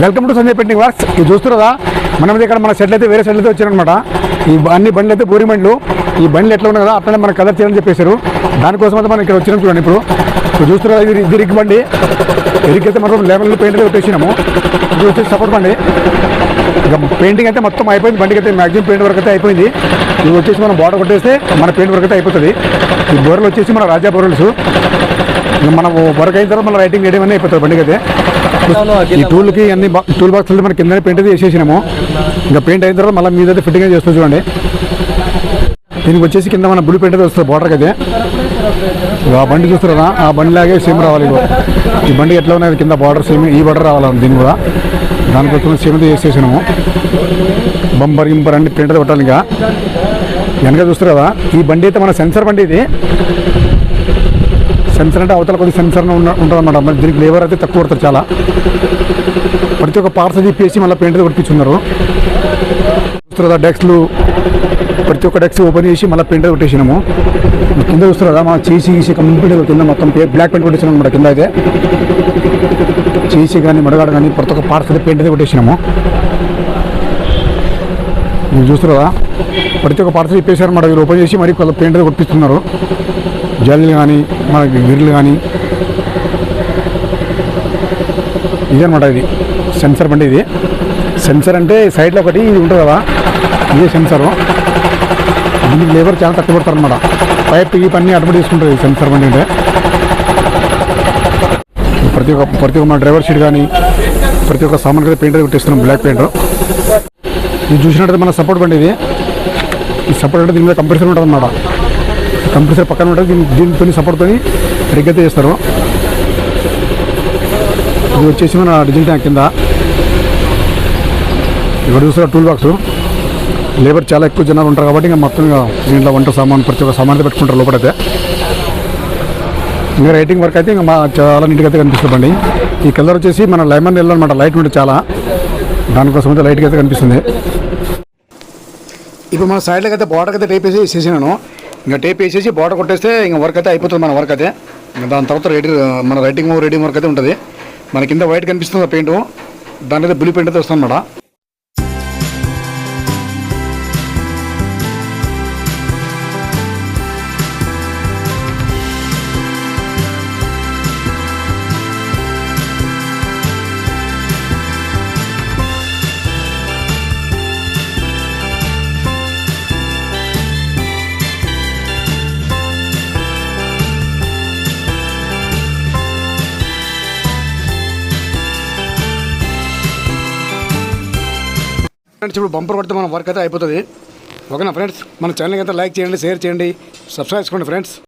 Welcome to Sanjay painting works. ఇది చూస్తున్నారా, మనం ఇక్కడ మన సెట్లు అయితే వేరే సెట్లు అయితే వచ్చారనమాట. ఈ అన్ని బండ్లు అయితే బోరి బండ్లు. ఈ బండ్లు ఎట్లా ఉన్నాయి కదా అట్లనే మనం కలర్ చేయాలని చెప్పేశారు. దానికోసం అయితే మనం ఇక్కడ వచ్చినాం. చూడండి, ఇప్పుడు చూస్తున్నారా, ఇది రిగ్ బండి. ఎరికైతే మనం లెవెల్ పెయింట్ పెట్టేసినాము. ఇది వచ్చేసి సపోర్ట్ బండి. ఇక పెయింటింగ్ అయితే మొత్తం అయిపోయింది. బండికి అయితే మ్యాక్సిమం పెయింట్ వర్క్ అయితే అయిపోయింది. ఇది వచ్చేసి మనం బార్డర్ కొట్టేస్తే మన పెయింట్ వర్క్ అయితే అయిపోతుంది. ఈ బోర్లు వచ్చేసి మన రాజా బోర్ల్స్. మనం వర్క్ అయిన తర్వాత మన రైటింగ్ వేయడం అన్నీ అయిపోతుంది బండికి అయితే. ఈ టూల్కి అన్ని టూల్ బాక్స్ మన కింద పెయింట్ అయితే వేసేసినాము. ఇంకా పెయింట్ అయిన తర్వాత మళ్ళీ మీద అయితే ఫిట్టింగ్ చేస్తాం. చూడండి, దీనికి వచ్చేసి కింద మన బ్లూ పెయింట్ అయితే వస్తుంది బార్డర్కి అయితే. ఆ బండి చూస్తారా, ఆ బండి లాగే సేమ్ రావాలి. ఈ బండి ఎట్లా ఉన్నది కింద బార్డర్ సేమ్ ఈ బార్డర్ రావాలి. దీన్ని కూడా దానికోసం సేమ్ అయితే వేసేసినాము. బంపర్ గింపర్ అన్ని పెయింట్ అయితే కొట్టాలి. ఇంకా వెనక చూస్తారు కదా, ఈ బండి అయితే మన సెన్సర్ బండి. ఇది సెన్సర్ అంటే అవతల కొద్దిగా సెన్సర్ ఉంటుంది అనమాట. మరి దీనికి లేబర్ అయితే తక్కువ పడుతుంది చాలా. ప్రతి ఒక్క పార్ట్స్ తిప్పేసి మళ్ళీ పెయింట్ కొట్టించున్నారు. చూస్తారా, డెక్స్లు ప్రతి ఒక్క డెక్స్ ఓపెన్ చేసి మళ్ళీ పెయింట్ కొట్టేసినాము. కింద చూస్తారా, మా చీసి కంప్లీట్ కింద మొత్తం బ్లాక్ పెయింట్ కొట్టేసినాం అనమాట. కింద అయితే చీసి కానీ మడగాడు కానీ ప్రతి ఒక్క పార్ట్స్ అయితే పెయింట్ అయితే కొట్టేసినాము. మీరు చూస్తారా, ప్రతి ఒక్క పార్ట్స్ తిప్పేసారు అన్నమాట. వీళ్ళు ఓపెన్ చేసి మరి కొంత పెయింట్ అయితే కొట్టిస్తున్నారు. జల్లు కానీ మనకి గిర్లు కానీ ఇదనమాట. ఇది సెన్సర్ బండి. ఇది సెన్సర్ అంటే సైడ్లో ఒకటి ఇది ఉంటుంది కదా, ఇదే సెన్సరు. దీనికి లేబర్ చాలా తక్కువ పడతారు అనమాట. పైప్ ఈ పని అడ్మిట్ తీసుకుంటుంది ఈ సెన్సర్ బండి. అంటే ప్రతి ఒక్క మన డ్రైవర్ సీట్ కానీ ప్రతి ఒక్క సామాన్ అయితే పెయింట్ కొట్టిస్తున్నాం, బ్లాక్ పెయింట్. ఇది చూసినట్టయితే మన సపోర్ట్ బండి. ఇది ఈ సపోర్ట్ అంటే దీని మీద కంప్రెసర్ ఉంటుంది అన్నమాట. కంప్రెసర్ పక్కన ఉంటుంది. దీనితో సపోర్ట్తో రిగ్ అయితే చేస్తారు. ఇది వచ్చేసి మన డీజిల్ ట్యాంక్ కింద. ఇక్కడ చూస్తారు టూల్ బాక్స్. లేబర్ చాలా ఎక్కువ జనాలు ఉంటారు కాబట్టి ఇంకా మొత్తం దీంట్లో వంట సామాన్ ప్రతి ఒక్క సామాన్ అయితే పెట్టుకుంటారు లోపలైతే. ఇంకా రైటింగ్ వర్క్ అయితే ఇంకా చాలా నీట్గా అయితే కనిపిస్తుంది. ఈ కలర్ వచ్చేసి మన లెమన్ ఎల్లో అనమాట. లైట్ ఉంటే చాలా, దానికోసం అయితే లైట్గా అయితే కనిపిస్తుంది. ఇప్పుడు మన సైడ్లోకి అయితే బార్డర్కి అయితే టేప్ వేసి వేసేసినాను. ఇంకా టేప్ వేసేసి బార్డర్ కొట్టేస్తే ఇంకా వర్క్ అయితే అయిపోతుంది మన వర్క్ అయితే. ఇంకా దాని తర్వాత మన రైటింగ్ వర్క్ అయితే ఉంటుంది. మన కింద వైట్ కనిపిస్తుంది పెయింట్, దాని అయితే బ్లూ పెయింట్ అయితే వస్తుంది అన్నమాట. ఫ్రెండ్స్, ఇప్పుడు బంపర్ కొడితే మన వర్క్ అయితే అయిపోతుంది. ఓకేనా ఫ్రెండ్స్, మన ఛానల్కి అయితే లైక్ చేయండి, షేర్ చేయండి, సబ్స్క్రైబ్ చేసుకోండి ఫ్రెండ్స్.